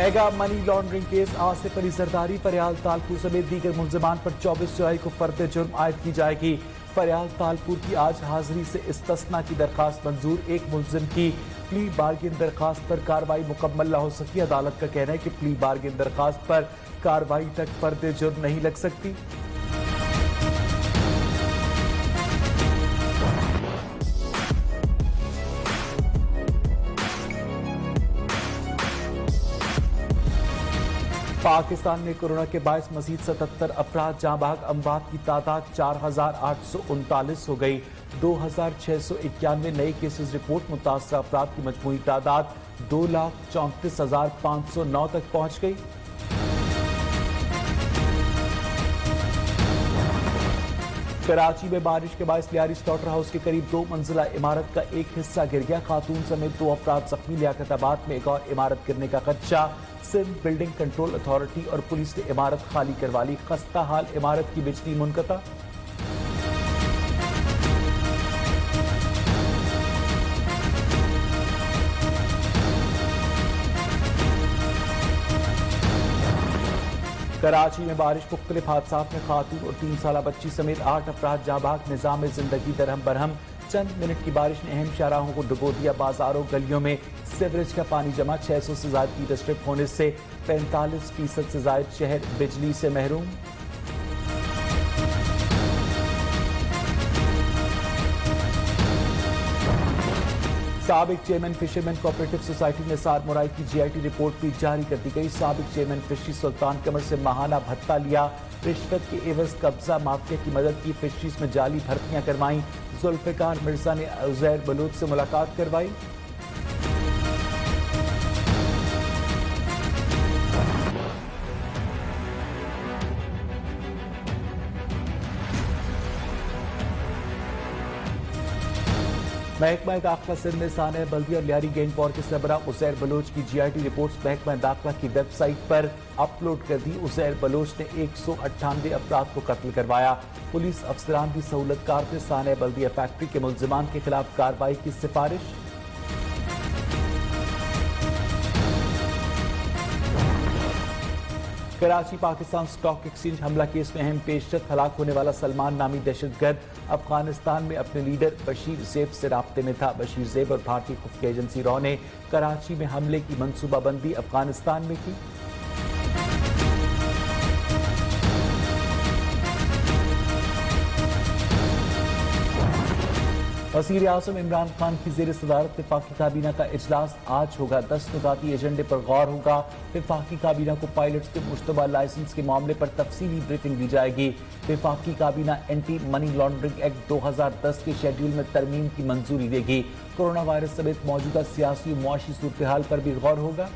Mega money laundering case Asif Ali Zardari फरियाल तालपुर समेत दीगर मुलजमान पर 24 जुलाई को फर्द जुर्म आयद की जाएगी। फरियाल तालपुर की आज हाजिरी से इस्तिस्ना की दरखास्त मंजूर। एक मुलजिम की प्ली बार्गेन दरखास्त पर कार्रवाई मुकम्मल न हो सकी। अदालत का कहना है कि प्ली बार्गेन दरखास्त पर कार्रवाई तक फर्द जुर्म नहीं लग सकती। पाकिस्तान में कोरोना के बायस मजीद 77 अफराद जाँ बहक, अमवात की तादाद 4839 हो गई। 2691 नए केसेस रिपोर्ट। मुतासरा अफराद की मजमूई तादाद 2,34,509 तक पहुंच गई। कराची में बारिश के बायस लियारी स्लॉटर हाउस के करीब 2 मंजिला इमारत का एक हिस्सा गिर गया। खातून समेत 2 अफराद जख्मी। लियाकताबाद में एक और इमारत गिरने का खदशा। सिंध बिल्डिंग कंट्रोल अथॉरिटी और पुलिस ने इमारत खाली करवा ली। खस्ता हाल इमारत की बिजली मुनक़ता। कराची में बारिश मुख्तलिफ हादसात में खातून और 3 साला बच्ची समेत 8 अफराद जाँ बहक। निज़ाम जिंदगी दरहम बरहम। चंद मिनट की बारिश ने अहम शाहराहों को डुबो दिया। बाजारों गलियों में सीवरेज का पानी जमा। 600 से ज्यादा फीट स्ट्रिप होने से 45% से ज्यादा शहर बिजली से महरूम। साबिक chairman fisherman cooperative society Nisar Murai की जीआईटी रिपोर्ट भी जारी कर दी गई। साबिक चेयरमैन फिशरीज सुल्तान कमर से माहाना भत्ता लिया। रिश्वत के एवज कब्जा माफिया की मदद की। फिशरीज में जाली भर्तियां करवाई। जुल्फिकार मिर्जा ने उजैर बलोच से मुलाकात करवाई। महकमा दाखिला सिंध ने साने बल्दिया और लियारी गैंग वॉर के सरबरा उजैर बलोच की जीआईटी रिपोर्ट्स महकमा दाखिला की वेबसाइट पर अपलोड कर दी। उजैर बलोच ने 198 अफराद को कत्ल करवाया। पुलिस अफसरान भी सहूलतकार थे। साने बल्दिया फैक्ट्री के मुलजिमान के खिलाफ कार्रवाई की सिफारिश। कराची पाकिस्तान स्टॉक एक्सचेंज हमला केस में अहम पेशरफ्त। हलाक होने वाला सलमान नामी दहशतगर्द अफगानिस्तान में अपने लीडर बशीर ज़ेब से राब्ते में था। बशीर ज़ेब और भारतीय खुफिया एजेंसी रॉ ने कराची में हमले की मनसूबाबंदी अफगानिस्तान में की। वज़ीर आज़म इमरान खान की ज़ेर सदारत वफाकी काबीना का इजलास आज होगा। 10 नुकाती एजेंडे पर गौर होगा। वफाकी काबीना को पायलट्स के मुश्तबा लाइसेंस के मामले पर तफसीली ब्रीफिंग दी जाएगी। वफाकी काबीना एंटी मनी लॉन्ड्रिंग एक्ट 2010 के शेड्यूल में तरमीम की मंजूरी देगी। कोरोना वायरस समेत मौजूदा सियासी और मुआशी सूरत हाल पर भी गौर होगा।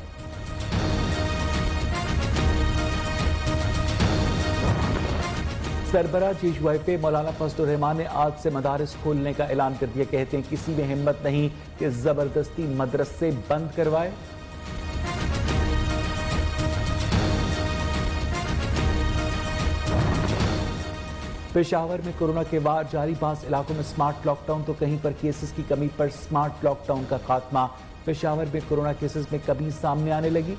सरबरा JUIF मौलाना फजलुर रहमान ने आज से मदारिस खोलने का ऐलान कर दिया। कहते हैं किसी में हिम्मत नहीं कि जबरदस्ती मदरसे बंद करवाए। पेशावर में कोरोना के वार जारी। 5 इलाकों में स्मार्ट लॉकडाउन तो कहीं पर केसेस की कमी पर स्मार्ट लॉकडाउन का खात्मा। पेशावर में कोरोना केसेस में कमी सामने आने लगी।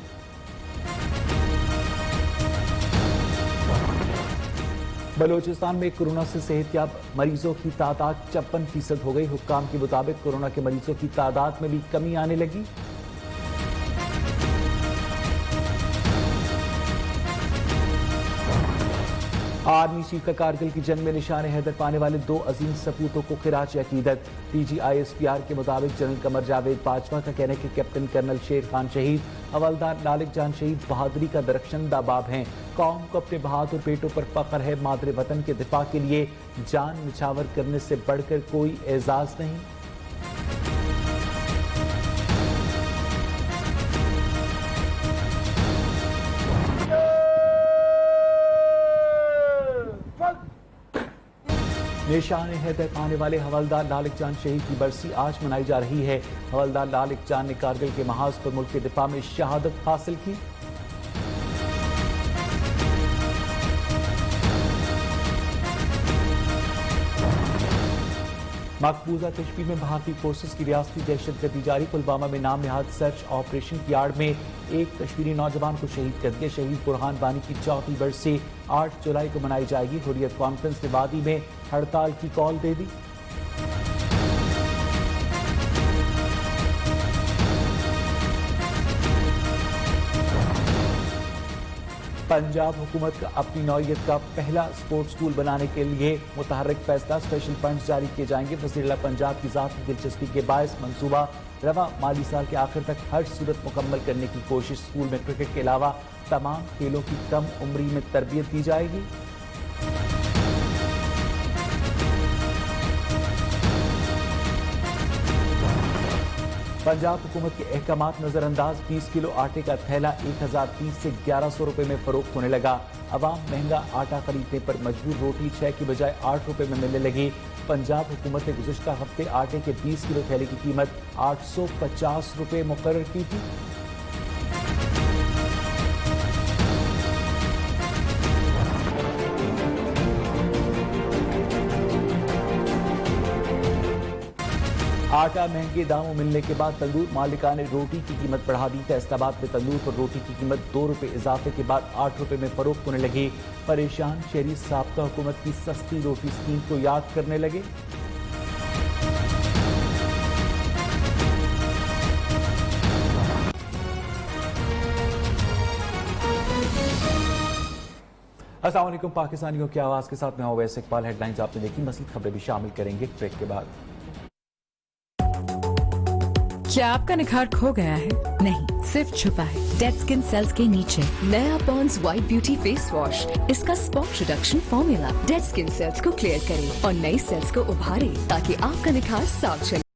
बलोचिस्तान में कोरोना से सेहतयाब मरीजों की तादाद 56% हो गई। हुक्काम के मुताबिक कोरोना के मरीजों की तादाद में भी कमी आने लगी। आर्मी चीफ का कारगिल की जंग में निशान हैदर पाने वाले 2 अजीम सपूतों को खिराज अकीदत। DGISPR के मुताबिक जनरल कमर जावेद बाजवा का कहना है कि कैप्टन कर्नल शेर खान शहीद, हवलदार लालिक जान शहीद बहादुरी का दरख्शंदा बाब हैं। कौम को अपने बहादुर बेटों पर फख्र है। मादरे वतन के दिफा के लिए जान निछावर करने से बढ़कर कोई एजाज नहीं। निशान हैदर पाने वाले हवलदार लालिक जान शहीद की बरसी आज मनाई जा रही है। हवलदार लालिक जान ने कारगिल के महाज पर मुल्क के दिफा में शहादत हासिल की। मकबूजा कश्मीर में भारतीय फोर्सेस की रियासती दहशतगर्दी जारी। पुलवामा में नाम नहाद सर्च ऑपरेशन की आड़ में एक कश्मीरी नौजवान को शहीद कर दिया। शहीद बुरहान वानी की चौथी बरसी 8 जुलाई को मनाई जाएगी। हुर्रियत कॉन्फ्रेंस ने वादी में हड़ताल की कॉल दे दी। पंजाब हुकूमत का अपनी नौयत का पहला स्पोर्ट्स स्कूल बनाने के लिए मुतहर्रिक फैसला। स्पेशल फंड्स जारी किए जाएंगे। वज़ीर पंजाब की ज़ाती दिलचस्पी के बायस मंसूबा रवा माली साल के आखिर तक हर सूरत मुकम्मल करने की कोशिश। स्कूल में क्रिकेट के अलावा तमाम खेलों की कम उम्री में तरबियत दी जाएगी। पंजाब हुकूमत के अहकामात नजरअंदाज। 20 किलो आटे का थैला 1030 से 1100 रुपए में फरोख्त होने लगा। अवाम महंगा आटा खरीदने पर मजबूर। रोटी 6 की बजाय 8 रुपए में मिलने लगी। पंजाब हुकूमत ने गुज़िश्ता हफ्ते आटे के 20 किलो थैले की कीमत 850 रुपए मुकर्रर की थी। आटा महंगे दामों मिलने के बाद तंदूर मालिका ने रोटी की कीमत बढ़ा दी। फैसलाबाद में तंदूर पर रोटी की कीमत 2 रुपए इजाफे के बाद 8 रुपए में फरोख्त होने लगी। परेशान शहरी साबका हुकूमत की सस्ती रोटी स्कीम को याद करने लगे। अस्सलाम वालेकुम पाकिस्तानियों की आवाज के साथ मैं हूं वैस इकबाल। हेडलाइंस आपने देखी, मज़ीद खबरें भी शामिल करेंगे ब्रेक के बाद। क्या आपका निखार खो गया है? नहीं, सिर्फ छुपा है डेड स्किन सेल्स के नीचे। नया Pond's white beauty face wash, इसका spot reduction formula dead skin cells को क्लियर करे और नई सेल्स को उभारे ताकि आपका निखार साफ चले।